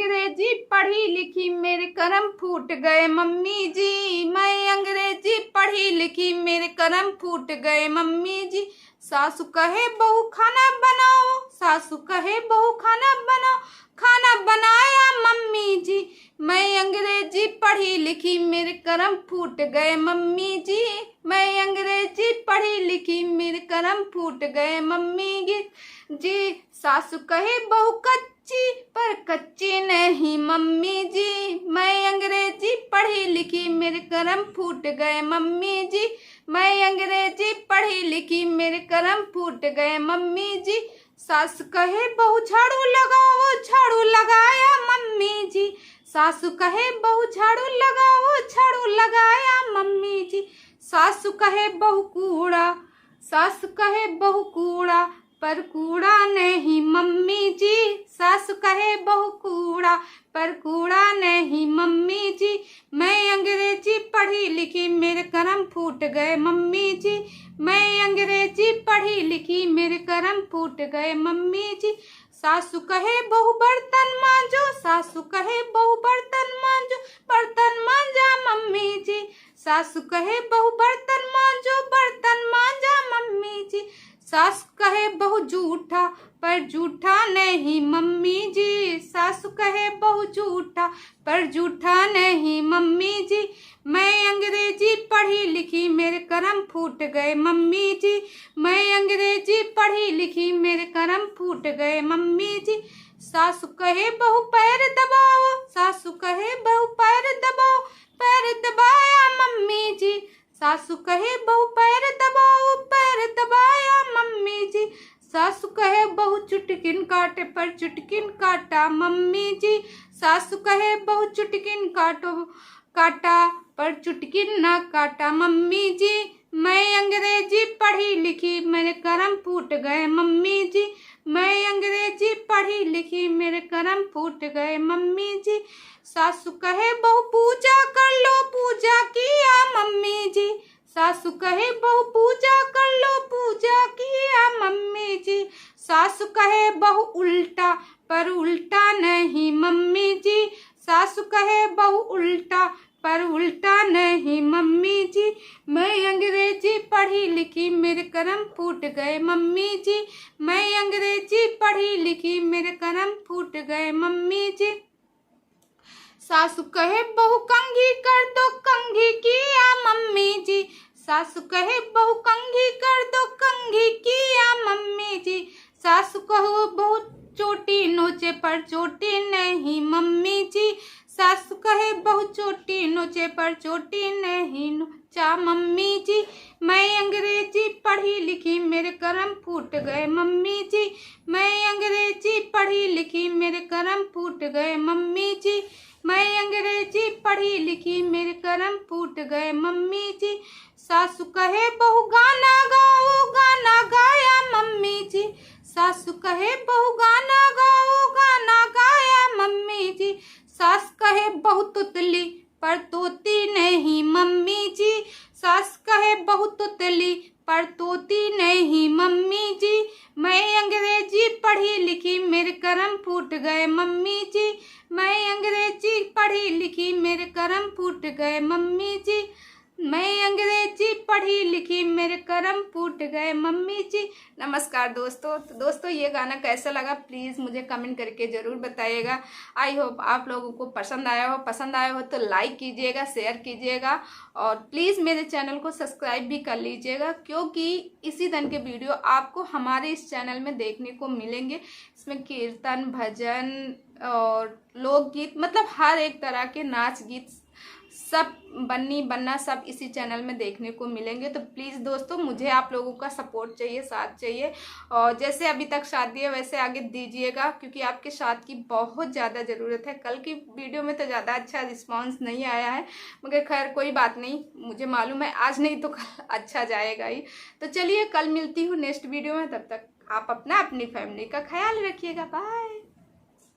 अंग्रेजी पढ़ी लिखी मेरे करम फूट गए मम्मी जी। मैं अंग्रेजी पढ़ी लिखी मेरे करम फूट गए मम्मी जी। सासू कहे बहू खाना बनाओ, सासू कहे बहू खाना बनाओ, खाना बनाया मम्मी जी। मैं अंग्रेजी पढ़ी लिखी मेरे करम फूट गए मम्मी जी। मैं अंग्रेजी पढ़ी लिखी मेरे करम फूट गए मम्मी जी। सासू कहे बहू कच्ची पर कच्ची नहीं मम्मी जी। मैं अंग्रेजी पढ़ी लिखी मेरे करम फूट गए मम्मी जी। मैं अंग्रेजी पढ़ी लिखी मेरे करम फूट गए मम्मी जी। सासू कहे बहू झाड़ू लगाओ, झाड़ू लगाया मम्मी जी। सासू कहे बहू झाड़ू लगाओ, झाड़ू लगाया मम्मी जी। सासू कहे बहू कूड़ा, सासू कहे बहू कूड़ा पर कूड़ा नहीं मम्मी जी। सासू कहे बहू कूड़ा पर कूड़ा नहीं मम्मी जी। मैं अंग्रेजी पढ़ी लिखी मेरे करम फूट गए मम्मी जी। मैं अंग्रेजी पढ़ी लिखी मेरे करम फूट गए मम्मी जी। सासू कहे बहू बर्तन मांजो, सासू कहे बहू बर्तन मांजो, बर्तन मांजा मम्मी जी। सासू कहे बहू बर्तन मांजो, बर्तन मांजा मम्मी जी। सासू कहे बहू झूठा पर झूठा नहीं मम्मी जी। सासू कहे बहू झूठा पर झूठा नहीं मम्मी जी। मैं अंग्रेजी पढ़ी लिखी मेरे करम फूट गए मम्मी जी। मैं अंग्रेजी पढ़ी लिखी मेरे करम फूट गए मम्मी जी। सासू कहे बहू पैर दबाओ, सासू कहे बहू पैर दबाओ, पैर दबाया मम्मी जी। सासू कहे बहू पैर दबाओ, पैर दबाया मम्मी जी। सासू कहे बहू चुटकिन काटे पर चुटकिन काटा मम्मी जी। सासू कहे बहू चुटकिन काटो काटा पर चुटकिन ना काटा मम्मी जी। मैं अंग्रेजी पढ़ी लिखी मेरे करम फूट गए मम्मी जी। मैं अंग्रेजी पढ़ी लिखी मेरे करम फूट गए मम्मी जी। सासू कहे बहू पूजा कर लो, पूजा किया मम्मी जी। सासू कहे बहू पूजा कर लो, पूजा किया मम्मी जी। सासू कहे बहू उल्टा पर उल्टा नहीं मम्मी जी। सासू कहे बहू उल्टा पर उल्टा नहीं मम्मी जी। मैं अंग्रेजी पढ़ी लिखी मेरे करम फूट गए मम्मी जी। मैं अंग्रेजी पढ़ी लिखी मेरे करम फूट गए मम्मी जी। सासू कहे बहू कंघी कर दो, कंघी किया मम्मी जी। सासू कहे बहू कंघी कर दो, कंघी किया मम्मी जी। सासू कहो बहू चोटी नोचे पर चोटी नहीं मम्मी जी। सासू कहे बहू चोटी नोचे पर चोटी नहीं नोचा मम्मी जी। मैं अंग्रेजी पढ़ी लिखी मेरे करम फूट गए मम्मी जी। मैं अंग्रेजी पढ़ी लिखी मेरे करम फूट गए मम्मी जी। मैं अंग्रेजी पढ़ी लिखी मेरे करम फूट गए मम्मी जी। सासू कहे बहू गाना गाओ, गाना गाया मम्मी जी। सासू कहे बहू गाना गाओ, गाना गाया मम्मी जी। सास कहे बहू तुतली पर तोती नहीं मम्मी जी। सास कहे बहू तुतली पर तोती नहीं मम्मी जी। मैं अंग्रेजी पढ़ी लिखी मेरे करम फूट गए मम्मी जी। मैं अंग्रेजी पढ़ी लिखी मेरे करम फूट गए मम्मी जी। मैं अंग्रेजी पढ़ी लिखी मेरे करम फूट गए मम्मी जी। नमस्कार दोस्तों। तो दोस्तों ये गाना कैसा लगा प्लीज़ मुझे कमेंट करके ज़रूर बताइएगा। आई होप आप लोगों को पसंद आया हो तो लाइक कीजिएगा, शेयर कीजिएगा और प्लीज़ मेरे चैनल को सब्सक्राइब भी कर लीजिएगा, क्योंकि इसी तरह के वीडियो आपको हमारे इस चैनल में देखने को मिलेंगे। इसमें कीर्तन, भजन और लोकगीत, मतलब हर एक तरह के नाच गीत सब बन्नी बन्ना सब इसी चैनल में देखने को मिलेंगे। तो प्लीज़ दोस्तों मुझे आप लोगों का सपोर्ट चाहिए, साथ चाहिए और जैसे अभी तक साथ दिए वैसे आगे दीजिएगा, क्योंकि आपके साथ की बहुत ज़्यादा ज़रूरत है। कल की वीडियो में तो ज़्यादा अच्छा रिस्पांस नहीं आया है, मगर खैर कोई बात नहीं, मुझे मालूम है आज नहीं तो कल अच्छा जाएगा ही। तो चलिए कल मिलती हूँ नेक्स्ट वीडियो में, तब तक आप अपनी फैमिली का ख्याल रखिएगा। बाय।